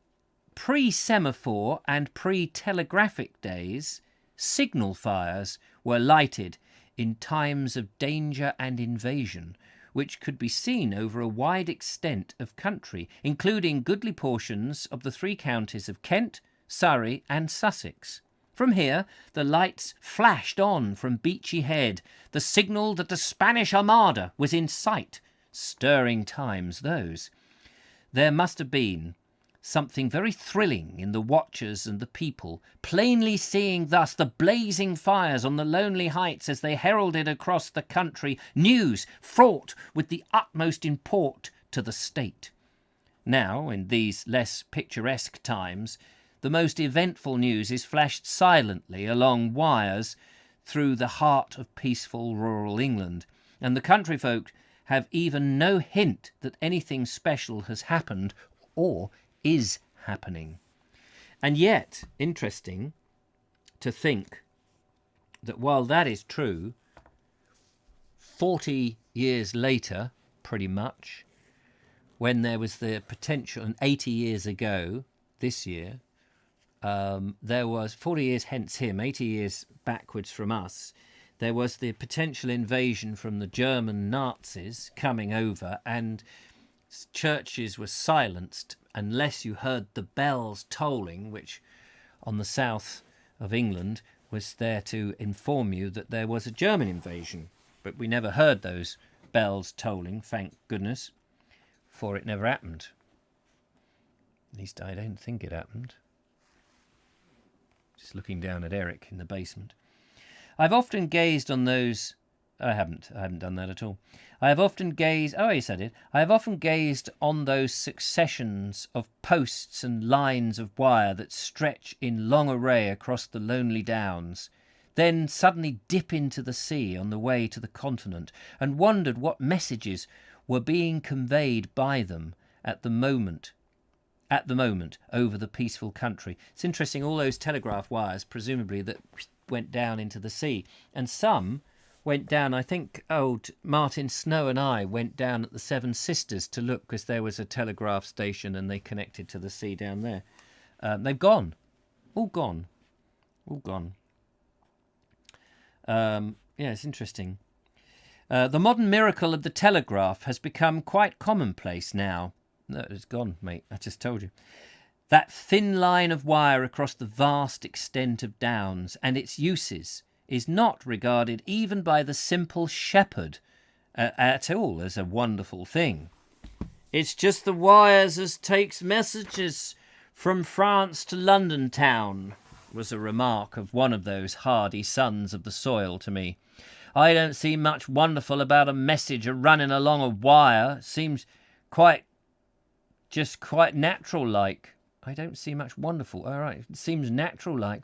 pre-semaphore and pre-telegraphic days, signal fires were lighted in times of danger and invasion, which could be seen over a wide extent of country, including goodly portions of the 3 counties of Kent, Surrey and Sussex. From here, the lights flashed on from Beachy Head, the signal that the Spanish Armada was in sight. Stirring times those. There must have been something very thrilling in the watchers and the people, plainly seeing thus the blazing fires on the lonely heights as they heralded across the country news fraught with the utmost import to the state. Now, in these less picturesque times, the most eventful news is flashed silently along wires through the heart of peaceful rural England, and the country folk have even no hint that anything special has happened or is happening. And yet, interesting to think that while that is true, 40 years later, pretty much, when there was the potential, and 80 years ago, this year, there was 40 years hence him, 80 years backwards from us, there was the potential invasion from the German Nazis coming over, and churches were silenced unless you heard the bells tolling, which on the south of England was there to inform you that there was a German invasion. But we never heard those bells tolling, thank goodness, for it never happened. At least I don't think it happened. Just looking down at Eric in the basement. I've often gazed on those... I haven't done that at all. I have often gazed... Oh, yes, I did. I have often gazed on those successions of posts and lines of wire that stretch in long array across the lonely downs, then suddenly dip into the sea on the way to the continent, and wondered what messages were being conveyed by them at the moment over the peaceful country. It's interesting, all those telegraph wires, presumably, that went down into the sea, and some went down. I think old Martin Snow and I went down at the Seven Sisters to look, because there was a telegraph station and they connected to the sea down there. They've gone. All gone. Yeah, it's interesting. The modern miracle of the telegraph has become quite commonplace now. No, it's gone, mate. I just told you. That thin line of wire across the vast extent of downs and its uses is not regarded even by the simple shepherd at all as a wonderful thing. It's just the wires as takes messages from France to London town, was a remark of one of those hardy sons of the soil to me. I don't see much wonderful about a message a-running along a wire. It seems quite natural-like. I don't see much wonderful. All right, it seems natural-like.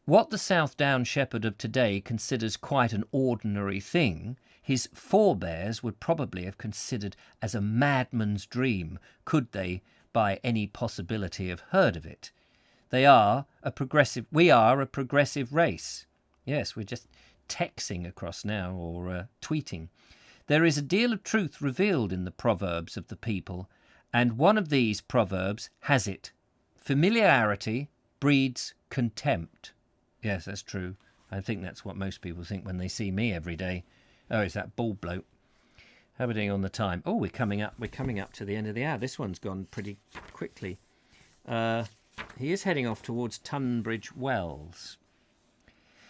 What the South Down shepherd of today considers quite an ordinary thing, his forebears would probably have considered as a madman's dream, could they by any possibility have heard of it. We are a progressive race. Yes, we're just texting across now, or tweeting. There is a deal of truth revealed in the proverbs of the people, and one of these proverbs has it: familiarity breeds contempt. Yes, that's true. I think that's what most people think when they see me every day. Oh, it's that bald bloke. How are we doing on the time? Oh, we're coming up to the end of the hour. This one's gone pretty quickly. He is heading off towards Tunbridge Wells.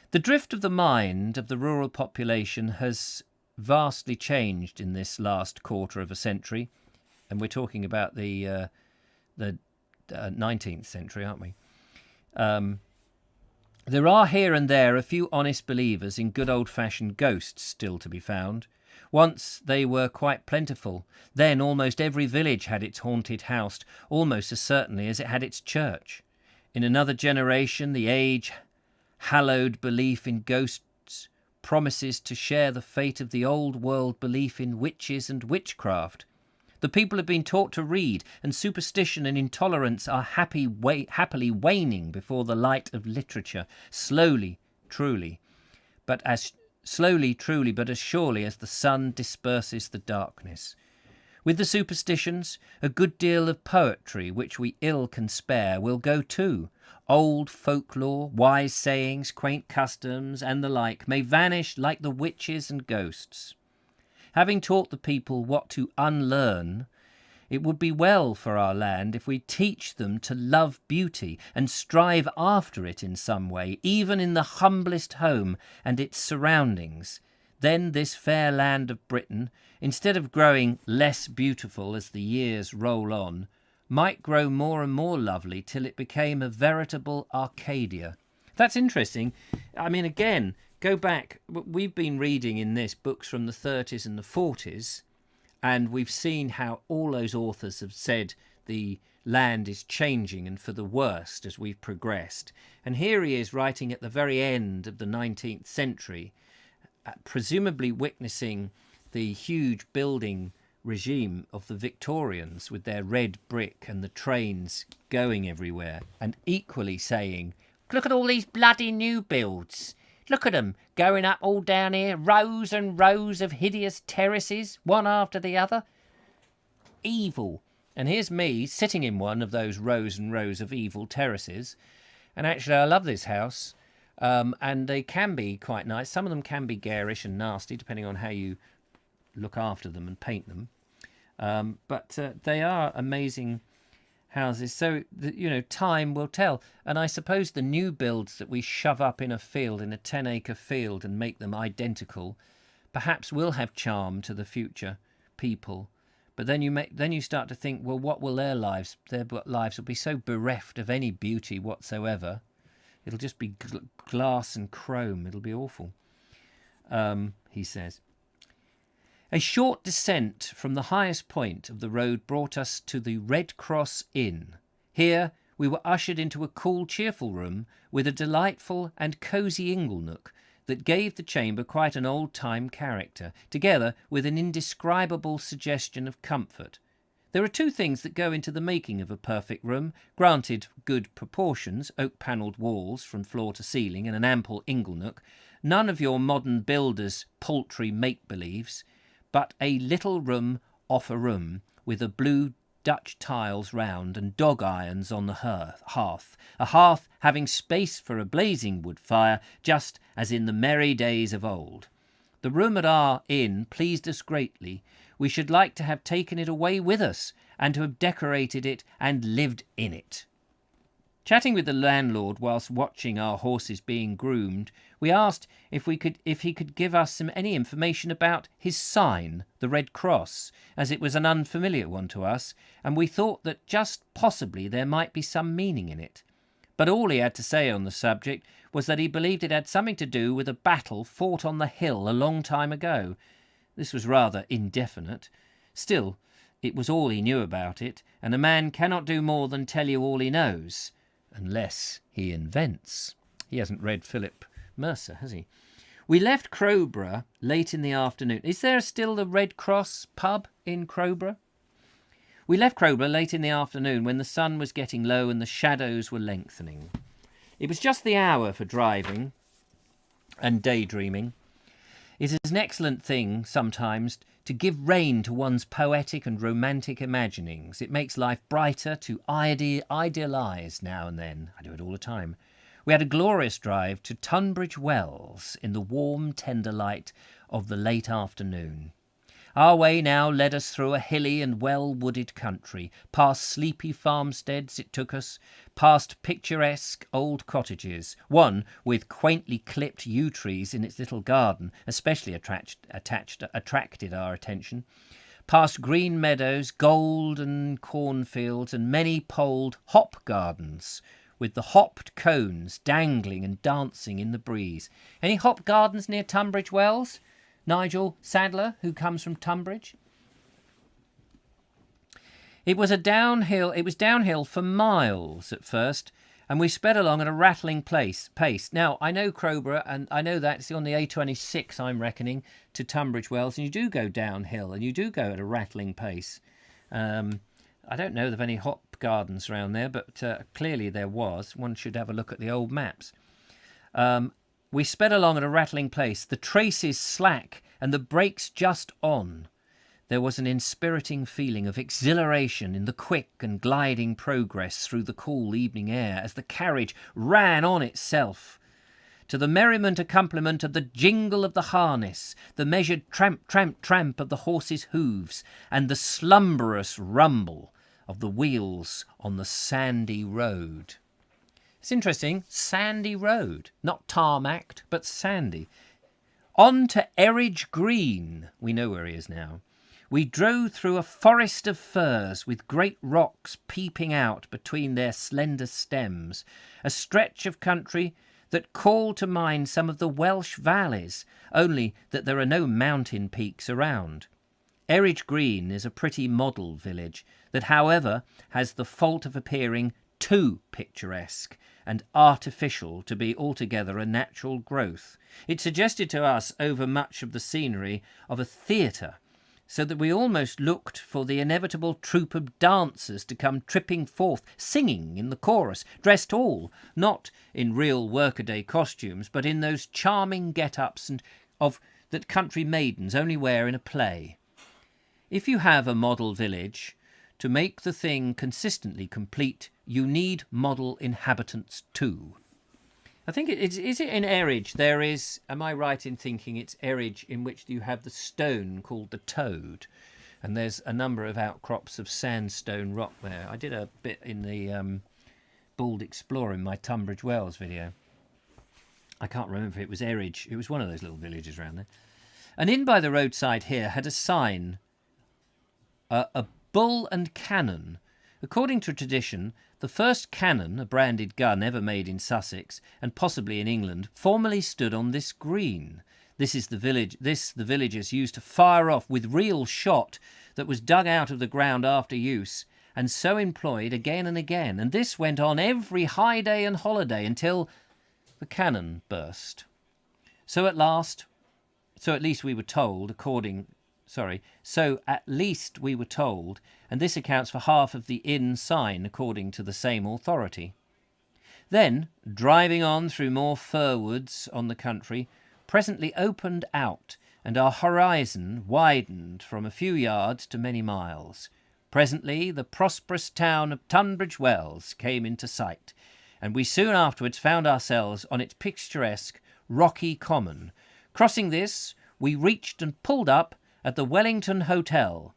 The drift of the mind of the rural population has vastly changed in this last quarter of a century, and we're talking about the 19th century, aren't we? There are here and there a few honest believers in good old-fashioned ghosts still to be found. Once they were quite plentiful. Then almost every village had its haunted house, almost as certainly as it had its church. In another generation, the age-hallowed belief in ghosts promises to share the fate of the old-world belief in witches and witchcraft. The people have been taught to read, and superstition and intolerance are happily waning before the light of literature, slowly, truly, but as surely as the sun disperses the darkness. With the superstitions, a good deal of poetry, which we ill can spare, will go too. Old folklore, wise sayings, quaint customs, and the like may vanish like the witches and ghosts. Having taught the people what to unlearn, it would be well for our land if we teach them to love beauty and strive after it in some way, even in the humblest home and its surroundings. Then this fair land of Britain, instead of growing less beautiful as the years roll on, might grow more and more lovely till it became a veritable Arcadia. That's interesting. I mean, again, go back. We've been reading in this books from the 30s and the 40s, and we've seen how all those authors have said the land is changing and for the worst as we've progressed. And here he is writing at the very end of the 19th century, presumably witnessing the huge building regime of the Victorians with their red brick and the trains going everywhere, and equally saying, look at all these bloody new builds. Look at them going up all down here, rows and rows of hideous terraces, one after the other. Evil. And here's me sitting in one of those rows and rows of evil terraces. And actually, I love this house. And they can be quite nice. Some of them can be garish and nasty, depending on how you look after them and paint them. But they are amazing houses. So, time will tell. And I suppose the new builds that we shove up in a field, in a 10-acre field, and make them identical, perhaps will have charm to the future people. But then you start to think, well, what will their lives will be so bereft of any beauty whatsoever. It'll just be glass and chrome. It'll be awful, he says. A short descent from the highest point of the road brought us to the Red Cross Inn. Here we were ushered into a cool, cheerful room with a delightful and cosy inglenook that gave the chamber quite an old-time character, together with an indescribable suggestion of comfort. There are two things that go into the making of a perfect room, granted good proportions, oak-panelled walls from floor to ceiling and an ample inglenook, none of your modern builders' paltry make-believes, but a little room off a room, with a blue Dutch tiles round and dog irons on the hearth, a hearth having space for a blazing wood fire, just as in the merry days of old. The room at our inn pleased us greatly. We should like to have taken it away with us, and to have decorated it and lived in it. Chatting with the landlord whilst watching our horses being groomed, we asked if he could give us any information about his sign, the Red Cross, as it was an unfamiliar one to us, and we thought that just possibly there might be some meaning in it. But all he had to say on the subject was that he believed it had something to do with a battle fought on the hill a long time ago. This was rather indefinite. Still, it was all he knew about it, and a man cannot do more than tell you all he knows, unless he invents. He hasn't read Philip Mercer, has he? We left Crowborough late in the afternoon. Is there still the Red Cross pub in Crowborough? We left Crowborough late in the afternoon when the sun was getting low and the shadows were lengthening. It was just the hour for driving and daydreaming. It is an excellent thing sometimes to give rein to one's poetic and romantic imaginings. It makes life brighter to idealise now and then. I do it all the time. We had a glorious drive to Tunbridge Wells in the warm, tender light of the late afternoon. Our way now led us through a hilly and well-wooded country. Past sleepy farmsteads it took us, past picturesque old cottages, one with quaintly clipped yew trees in its little garden, especially attracted our attention, past green meadows, golden cornfields, and many-poled hop gardens, with the hopped cones dangling and dancing in the breeze. Any hop gardens near Tunbridge Wells? Nigel Sadler, who comes from Tunbridge. It was downhill for miles at first, and we sped along at a rattling pace. Now, I know Crowborough, and I know that's on the A26, I'm reckoning, to Tunbridge Wells, and you do go downhill, and you do go at a rattling pace. I don't know of any hop gardens around there, but clearly there was. One should have a look at the old maps. We sped along at a rattling pace, the traces slack and the brakes just on. There was an inspiriting feeling of exhilaration in the quick and gliding progress through the cool evening air as the carriage ran on itself. To the merriment accompaniment of the jingle of the harness, the measured tramp, tramp, tramp of the horses' hooves, and the slumberous rumble of the wheels on the sandy road. It's interesting, sandy road, not tarmacked, but sandy. On to Eridge Green, we know where he is now. We drove through a forest of firs with great rocks peeping out between their slender stems, a stretch of country that called to mind some of the Welsh valleys, only that there are no mountain peaks around. Eridge Green is a pretty model village that, however, has the fault of appearing too picturesque and artificial to be altogether a natural growth. It suggested to us over much of the scenery of a theatre, so that we almost looked for the inevitable troupe of dancers to come tripping forth, singing in the chorus, dressed all, not in real workaday costumes, but in those charming get-ups that country maidens only wear in a play. If you have a model village, to make the thing consistently complete, you need model inhabitants too. I think is it in Eridge there is, am I right in thinking it's Eridge in which you have the stone called the Toad, and there's a number of outcrops of sandstone rock there. I did a bit in the Bald Explorer in my Tunbridge Wells video. I can't remember if it was Eridge. It was one of those little villages around there. An inn by the roadside here had a sign, a bull and cannon. According to tradition, the first cannon, a branded gun ever made in Sussex, and possibly in England, formerly stood on this green. This the villagers used to fire off with real shot that was dug out of the ground after use, and so employed again and again. And this went on every high day and holiday until the cannon burst. So at least we were told, and this accounts for half of the inn sign, according to the same authority. Then, driving on through more fir woods on the country, presently opened out, and our horizon widened from a few yards to many miles. Presently the prosperous town of Tunbridge Wells came into sight, and we soon afterwards found ourselves on its picturesque rocky common. Crossing this, we reached and pulled up at the Wellington Hotel,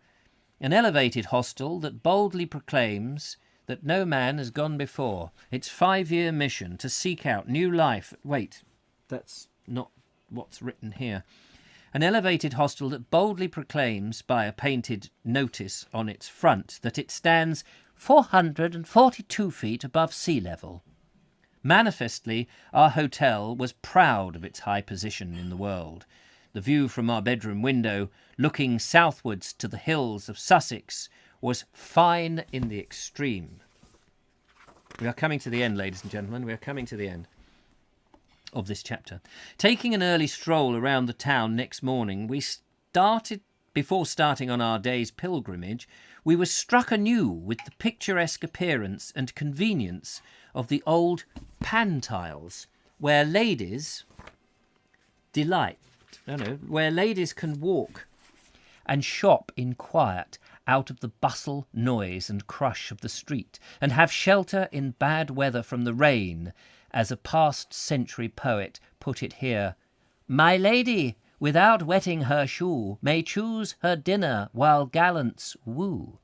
an elevated hostel that boldly proclaims that no man has gone before. Its 5-year mission to seek out new life. Wait, that's not what's written here. An elevated hostel that boldly proclaims by a painted notice on its front that it stands 442 feet above sea level. Manifestly, our hotel was proud of its high position in the world. The view from our bedroom window, looking southwards to the hills of Sussex, was fine in the extreme. We are coming to the end, ladies and gentlemen. We are coming to the end of this chapter. Taking an early stroll around the town next morning, before starting on our day's pilgrimage, we were struck anew with the picturesque appearance and convenience of the old pantiles, where ladies where ladies can walk and shop in quiet out of the bustle, noise and crush of the street, and have shelter in bad weather from the rain, as a past century poet put it here: "My lady, without wetting her shoe, may choose her dinner while gallants woo."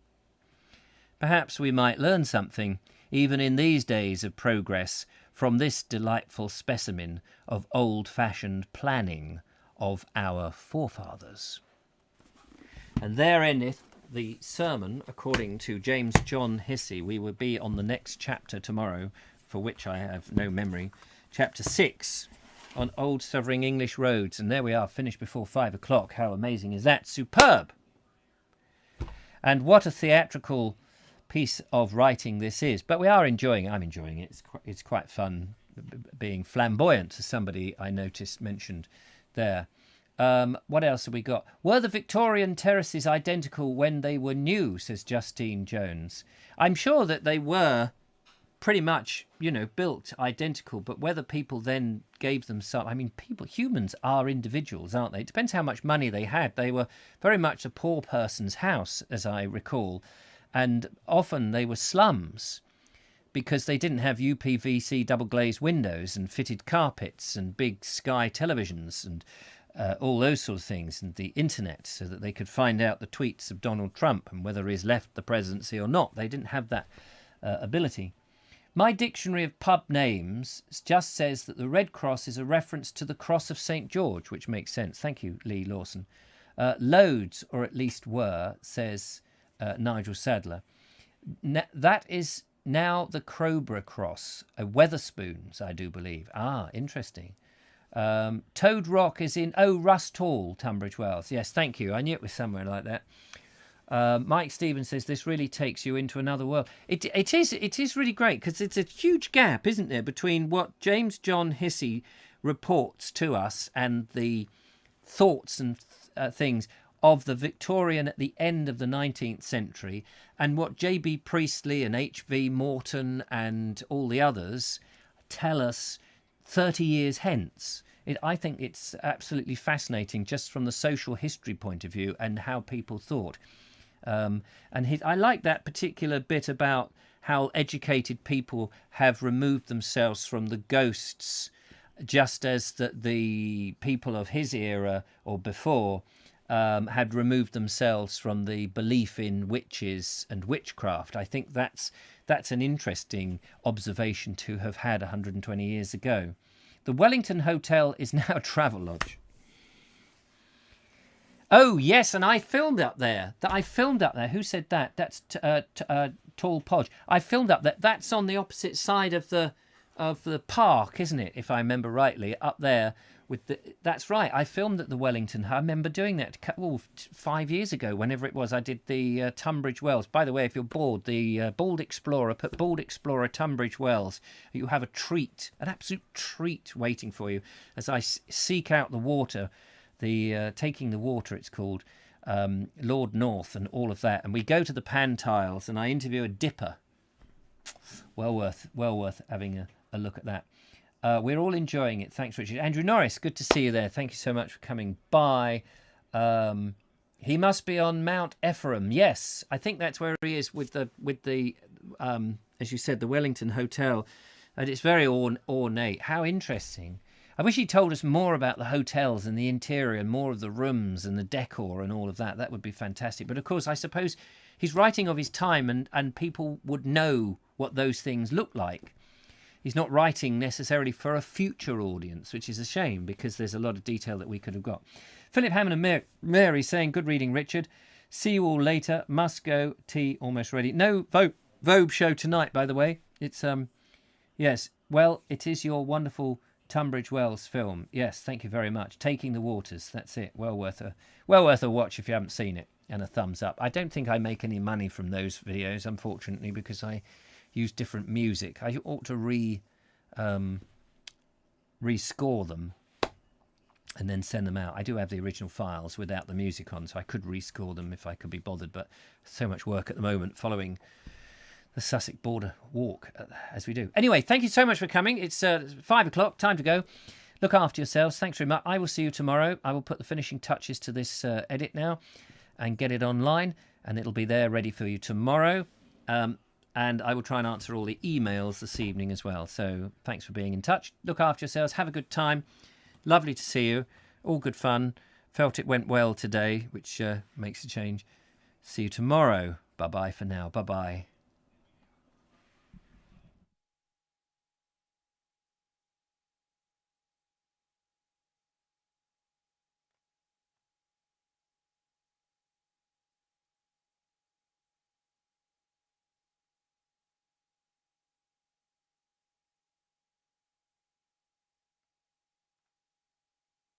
Perhaps we might learn something, even in these days of progress, from this delightful specimen of old-fashioned planning of our forefathers. And there endeth the sermon according to James John Hissey. We will be on the next chapter tomorrow, for which I have no memory, chapter 6 on old sovereign English roads. And there we are, finished before 5 o'clock. How amazing is that? Superb! And what a theatrical piece of writing this is. But I'm enjoying it. It's quite fun being flamboyant, as somebody I noticed mentioned there. What else have we got? Were the Victorian terraces identical when they were new, says Justine Jones. I'm sure that they were pretty much, built identical. But whether people then gave them some, humans are individuals, aren't they? It depends how much money they had. They were very much a poor person's house, as I recall. And often they were slums because they didn't have UPVC double glazed windows and fitted carpets and big sky televisions and all those sort of things, and the internet, so that they could find out the tweets of Donald Trump and whether he's left the presidency or not. They didn't have that ability. My dictionary of pub names just says that the Red Cross is a reference to the Cross of St. George, which makes sense. Thank you, Lee Lawson. Loads, or at least were, says Nigel Sadler. That is now the Crowborough Cross, Weatherspoons, I do believe. Ah, interesting. Toad Rock is in Rust Hall, Tunbridge Wells. Yes, thank you. I knew it was somewhere like that. Mike Stevens says this really takes you into another world. It is really great because it's a huge gap, isn't there, between what James John Hissey reports to us and the thoughts and things of the Victorian at the end of the 19th century and what J.B. Priestley and H.V. Morton and all the others tell us 30 years hence. I think it's absolutely fascinating just from the social history point of view and how people thought. I like that particular bit about how educated people have removed themselves from the ghosts, just as the people of his era or before had removed themselves from the belief in witches and witchcraft. I think that's an interesting observation to have had 120 years ago. The Wellington Hotel is now a travel lodge. Oh, yes, and I filmed up there. Who said that? That's Tall Podge. I filmed up there. That's on the opposite side of the park, isn't it? If I remember rightly, up there that's right. I filmed at the Wellington. I remember doing that 5 years ago, whenever it was. I did the Tunbridge Wells. By the way, if you're bored, the Bald Explorer, put Bald Explorer Tunbridge Wells. You have a treat, an absolute treat waiting for you as I seek out the water, Taking the Water, it's called, Lord North and all of that. And we go to the Pan Tiles and I interview a dipper. Well worth having a look at that. We're all enjoying it. Thanks, Richard. Andrew Norris, good to see you there. Thank you so much for coming by. He must be on Mount Ephraim. Yes, I think that's where he is with the as you said, the Wellington Hotel. And it's very ornate. How interesting. I wish he told us more about the hotels and the interior and more of the rooms and the decor and all of that. That would be fantastic. But of course, I suppose he's writing of his time and people would know what those things look like. He's not writing necessarily for a future audience, which is a shame because there's a lot of detail that we could have got. Philip Hammond and Mary saying, good reading, Richard. See you all later. Must go. Tea almost ready. No Vobes show tonight, by the way. It's, yes, well, it is your wonderful Tunbridge Wells film. Yes, thank you very much. Taking the Waters. That's it. Well worth a watch if you haven't seen it. And a thumbs up. I don't think I make any money from those videos, unfortunately, because I use different music. I ought to rescore them and then send them out. I do have the original files without the music on, so I could rescore them if I could be bothered, but so much work at the moment following the Sussex border walk as we do. Anyway, thank you so much for coming. It's 5 o'clock, time to go. Look after yourselves. Thanks very much. I will see you tomorrow. I will put the finishing touches to this edit now and get it online, and it'll be there ready for you tomorrow. And I will try and answer all the emails this evening as well. So thanks for being in touch. Look after yourselves. Have a good time. Lovely to see you. All good fun. Felt it went well today, which makes a change. See you tomorrow. Bye-bye for now. Bye-bye.